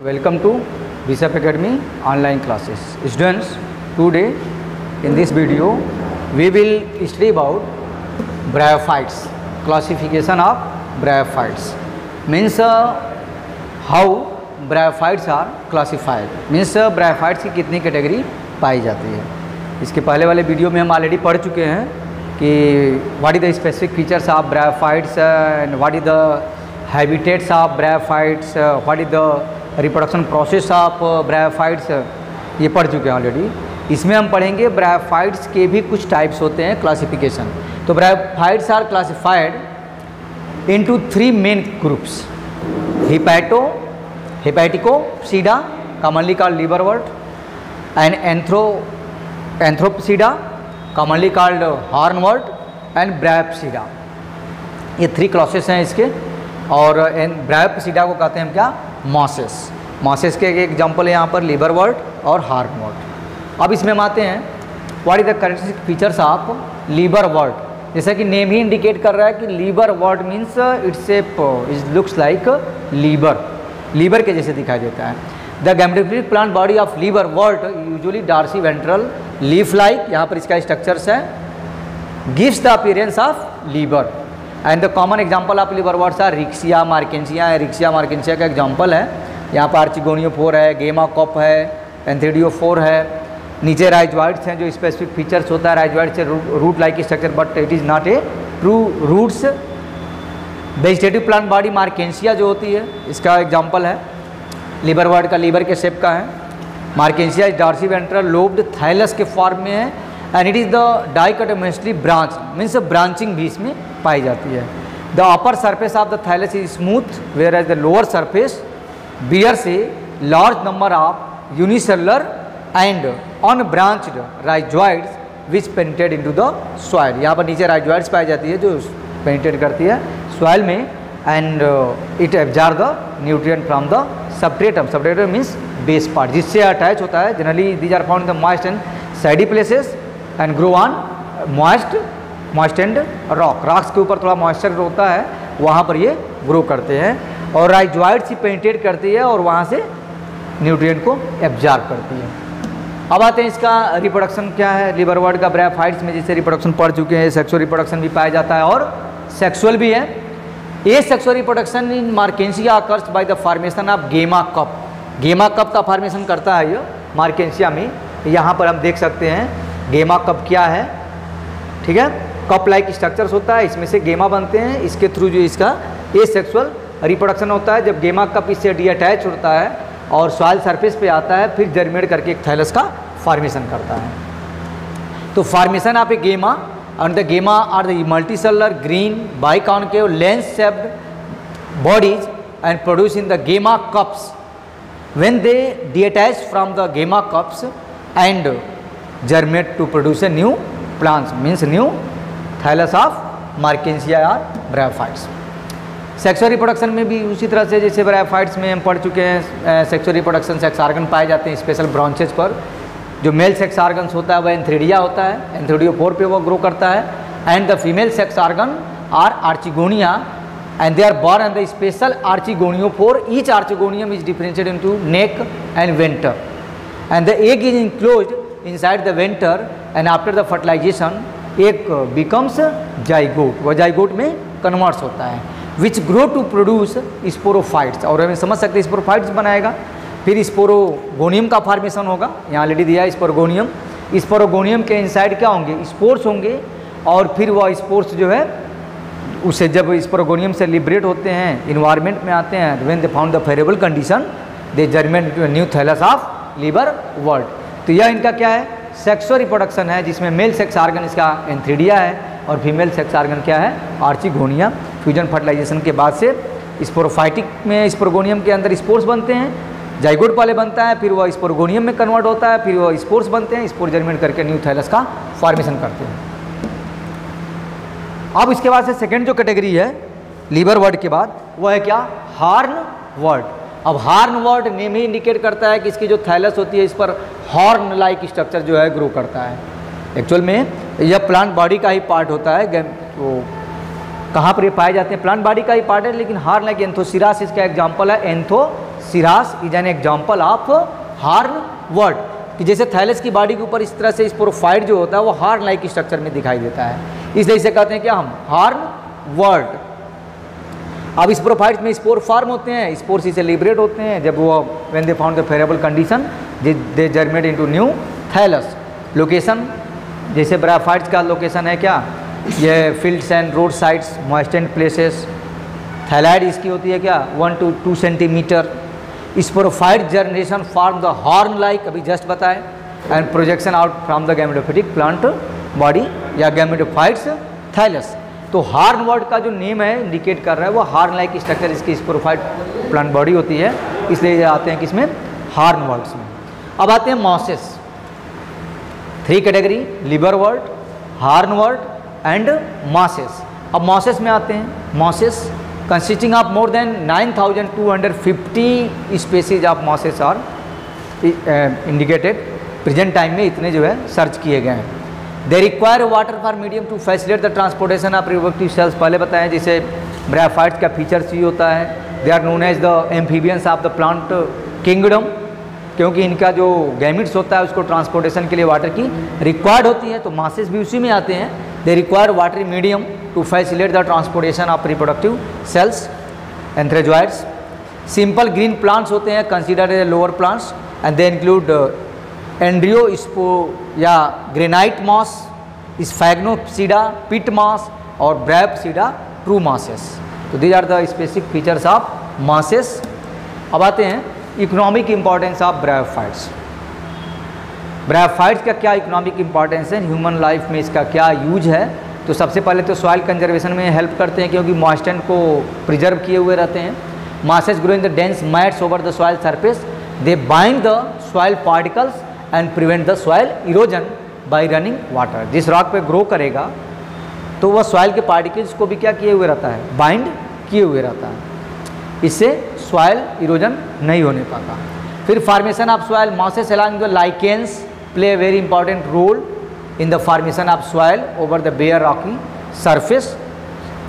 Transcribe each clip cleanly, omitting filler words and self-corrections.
Welcome to BSAP Academy online classes. Students, today in this video we will study about bryophytes. Classification of bryophytes means how bryophytes are classified. Means bryophytes की कितनी category पाई जाती है. इसके पहले वाले video में हम already पढ़ चुके हैं कि what is the specific features of bryophytes and what is the habitats of bryophytes, what is the reproduction process of bryophytes, ये पढ़ चुके हैं ऑलरेडी. इसमें हम पढ़ेंगे ब्रायोफाइट्स के भी कुछ टाइप्स होते हैं, क्लासिफिकेशन. तो bryophytes are classified into 3 main groups. Hepaticopsida commonly called liverwort, and anthocerotopsida commonly called hornwort, and bryopsida. ये 3 क्लासेस हैं इसके. और ब्रायोप्सीडा को कहते हैं हम क्या, मॉसेस. मॉसेस के एक एग्जाम्पल है यहाँ पर लिवरवर्ट और हॉर्नवर्ट. अब इसमें हम आते हैं what is the characteristic features of liverwort. जैसा कि नेम ही इंडिकेट कर रहा है कि liverwort means it looks like liver के जैसे दिखाई देता है. The gametophytic plant body of liverwort usually dorsiventral leaf like, यहाँ पर इसका स्ट्रक्चर्स है, gives the appearance of liver. And the common example of liverworts are Riccia Marchantia. Riccia Marchantia का एग्जाम्पल है. यहाँ पर आर्चिगोनियोफोर है, गेमाकॉप है, एंथ्रेडियोफोर है. नीचे राइजोइड्स हैं जो स्पेसिफिक फीचर्स होता है राइजोइड से root like structure, but it is not a true roots. Vegetative plant body marchantia जो होती है इसका एग्जाम्पल है. लिवरवर्ट का लीवर के शेप का है. Marchantia is dorsiventral lobed thallus के फॉर्म में है, and it is the dichotomously branch means branching भी इसमें पाई जाती है. The upper surface of the thallus is smooth whereas the lower surface bears a large number of unicellular and unbranched rhizoids which penetrate into the soil. यहाँ पर नीचे rhizoids पाई जाती है जो पेनिट्रेट करती है सॉइल में, and it absorb the nutrient from the substratum. Substratum means base part जिससे अटैच होता है. Generally these are found in the moist and sandy places and grow on moist and rocks के ऊपर थोड़ा moisture होता है, वहाँ पर ये ग्रो करते हैं. और राइजोइड्स ही पेनिट्रेट करती है और वहाँ से न्यूट्रिएंट को एब्जॉर्ब करती है. अब आते हैं इसका रिप्रोडक्शन क्या है. लिवरवर्ट का ब्रायोफाइट्स में जैसे रिप्रोडक्शन पढ़ चुके हैं, सेक्सुअल रिप्रोडक्शन भी पाया जाता है और सेक्सुअल भी है. ए sexual reproduction in मार्केंसिया occurs by the formation of गेमा कप. गेमा कप का फॉर्मेशन करता है ये मार्केंसिया में. यहाँ पर हम देख सकते हैं गेमा कप क्या है. ठीक है, कप लाइक स्ट्रक्चर्स होता है, इसमें से गेमा बनते हैं. इसके थ्रू जो इसका ए सेक्सुअल रिप्रोडक्शन होता है. जब गेमा कप इससे डीअटैच होता है और सॉइल सरफेस पे आता है, फिर जर्मिनेट करके एक थैलस का फॉर्मेशन करता है. तो formation of a gemma and the gemma are the multicellular green biconcave lens shaped bodies and produce in the gemma cups. When they detach from the gemma cups and germinate to produce a new plants means new thallus of markensia or bryophytes. Sexual reproduction में भी उसी तरह से जैसे bryophytes में हम पढ़ चुके हैं, सेक्सुअल रिप्रोडक्शन सेक्स आर्गन पाए जाते हैं स्पेशल ब्रांचेज पर. जो मेल सेक्स आर्गन्स होता है वह एंथ्रेडिया होता है, एंथ्रेडियोफोर पे वो ग्रो करता है. And the female sex organ are archegonia and they are borne and the special archegoniophore. Each archegonium is differentiated into neck and venter, and the egg is enclosed inside the venter, and after the fertilization egg becomes zygote. वह zygote में converts होता है, which grow to produce sporophytes. और हमें समझ सकते हैं sporophytes बनाएगा. फिर स्पोरोगोनियम का फॉर्मेशन होगा, यहाँ ऑलरेडी दिया है स्पोरोगोनियम. स्पोरोगोनियम के इनसाइड क्या होंगे, स्पोर्स होंगे. और फिर वह स्पोर्स जो है उसे जब स्पोरोगोनियम से लिबरेट होते हैं, इन्वायरमेंट में आते हैं, when they found the favourable condition they germinate into a new thallus of liverwort. तो यह इनका क्या है, सेक्सुअल रिप्रोडक्शन है, जिसमें मेल सेक्स आर्गन इसका एंथ्रेडिया है और फीमेल सेक्स आर्गन क्या है, आर्चिगोनिया. फ्यूजन फर्टिलाइजेशन के बाद से स्पोरोफाइटिक में स्पोरोगोनियम के अंदर स्पोर्स बनते हैं, जाइगोट पहले बनता है, फिर वह स्पोरोगोनियम में कन्वर्ट होता है, फिर वह स्पोर्स बनते हैं, स्पोर जर्मिनेट करके न्यू थैलस का फॉर्मेशन करते हैं. अब इसके बाद से सेकेंड जो कैटेगरी है लिवरवर्ट के बाद, वह है क्या, हॉर्नवर्ट. अब हॉर्नवर्ट नेम ही इंडिकेट करता है कि इसकी जो थैलस होती है इस पर हॉर्न लाइक स्ट्रक्चर जो है ग्रो करता है. एक्चुअल में यह प्लांट बॉडी का ही पार्ट होता है. तो कहाँ पर ये पाए जाते हैं, प्लांट बॉडी का ही पार्ट है, लेकिन हॉर्न लाइक एंथोसिरास इसका एग्जाम्पल है. Cirrus is an example of horn word, कि जैसे थैलस की बॉडी के ऊपर इस तरह से स्पोरोफाइट जो होता है वो हार्न लाइक स्ट्रक्चर में दिखाई देता है, इसलिए इसे कहते हैं क्या हम, हार्न वर्ड। अब स्पोरोफाइट्स में स्पोर फॉर्म होते हैं, स्पोर्स इसे लिबरेट होते हैं जब वो when they found the favourable condition they germinate into new thallus. Location जैसे ब्रायोफाइट्स का लोकेशन है क्या, ये fields and road sides, moistened places. Thalloid इसकी होती है क्या 1 to 2 centimetre. Sporophyte generation form the horn like, अभी जस्ट बताए, and projection out from the gametophytic plant body या गैमेटोफाइट्स थैलस। तो हार्न वर्ड का जो नेम है इंडिकेट कर रहा है वो हार्न लाइक स्ट्रक्चर इसकी स्पोरोफाइट प्लांट बॉडी होती है, इसलिए ये आते हैं किसमें, हार्न वर्ड्स में। अब आते हैं mosses, 3 category, liverwort, hornwort and mosses. अब मॉसेस में आते हैं, mosses consisting of more than 9250 species of mosses are indicated. Present time में इतने जो है सर्च किए गए हैं। They require water for medium to facilitate the transportation of reproductive cells. पहले बताएं जैसे ब्रायोफाइट्स का फीचर्स ये होता है, they are known as the amphibians of the plant kingdom, क्योंकि इनका जो गैमिट्स होता है उसको ट्रांसपोर्टेशन के लिए वाटर की रिक्वायर्ड होती है, तो मासेस भी उसी में आते हैं। They require watery medium to facilitate the transportation of reproductive cells, antherozoids. Simple green plants होते हैं, considered as lower plants, and they include andreaeopsida या granite moss, sphagnopsida, peat moss और ब्रायोप्सिडा ट्रू मॉसेस। तो these are the specific features of mosses. अब आते हैं economic importance of bryophytes. Bryophytes का क्या इकोनॉमिक इंपॉर्टेंस है, ह्यूमन लाइफ में इसका क्या यूज है। तो सबसे पहले तो सॉइल कंजर्वेशन में हेल्प करते हैं, क्योंकि मॉइस्चर को प्रिजर्व किए हुए रहते हैं। Mosses grow in the dense mats over the soil surface, they bind the soil particles and prevent the soil erosion bye running water. जिस रॉक पे ग्रो करेगा तो वह सॉइल के पार्टिकल्स को भी क्या किए हुए रहता है, बाइंड किए हुए रहता है, इससे सॉइल इरोजन नहीं होने पाता। फिर formation of soil, mosses along the lichens play a very important role in the formation of soil over the bare rocky surface.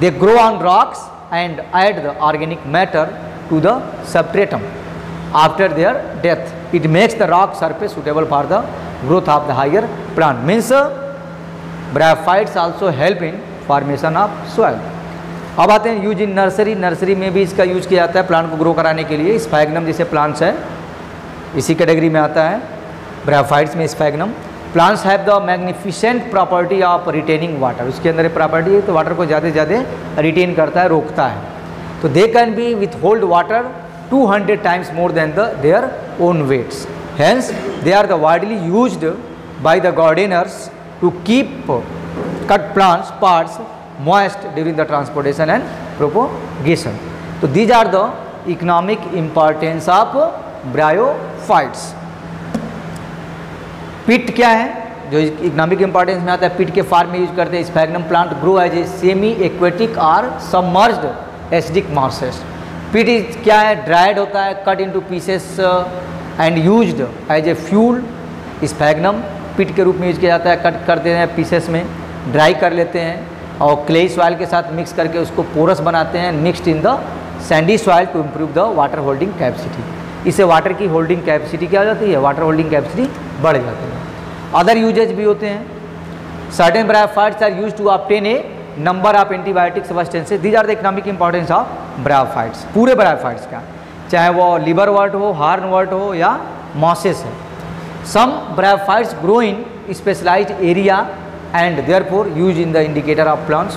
They grow on rocks and add the organic matter to the substratum after their death. It makes the rock surface suitable for the growth of the higher plant. Means bryophytes also help in formation of soil. अब आते हैं use in nursery. Nursery में भी इसका use किया जाता है plant को ग्रो कराने के लिए। स्फैग्नम जैसे प्लांट्स है इसी कैटेगरी में आता है, ब्रायोफाइट्स में sphagnum. Plants have the magnificent property of retaining water, उसके अंदर एक प्रॉपर्टी है तो वाटर को ज़्यादा से ज़्यादा रिटेन करता है, रोकता है। तो they can be with hold water 200 times more than their own weights, hence they are the widely used by the gardeners to keep cut plants parts moist during the transportation and propagation. तो these are the economic importance of bryophytes. पिट क्या है जो economic importance में आता है, पिट के farm में use करते हैं। Sphagnum plant grow as a semi aquatic और सबमर्ज्ड एसिडिक मॉसेस। पिट क्या है, ड्राइड होता है, cut into pieces and used as a fuel. Sphagnum peat के रूप में यूज किया जाता है, कट कर देते हैं पीसेस में, ड्राई कर लेते हैं और क्ले सॉइल के साथ मिक्स करके उसको पोरस बनाते हैं, mixed in the sandy soil to improve the water holding capacity. इससे वाटर की होल्डिंग कैपेसिटी क्या हो जाती है, वाटर होल्डिंग कैपेसिटी बढ़ जाती है। अदर यूजेज भी होते हैं। Certain bryophytes are use to obtain a number of antibiotic substances. These are the economic importance of bryophytes, पूरे ब्रायोफाइट्स का, चाहे वो लिवर वर्ट हो, हार्न वर्ट हो या मॉसेस है। Some bryophytes grow in specialised area and therefore used in the indicator of plants.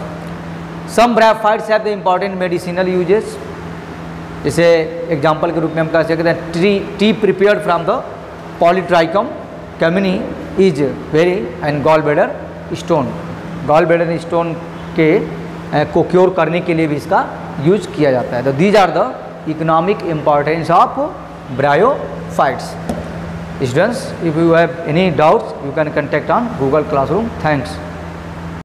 Some bryophytes have the important medicinal uses. जैसे example के रूप में हम कह सकते हैं tea prepared from the polytrichum commune is very and gall bladder stone, gall bladder stone के को क्योर करने के लिए भी इसका यूज किया जाता है। तो these are the economic importance of bryophytes. Students, if you have any doubts, you can contact on Google Classroom. Thanks.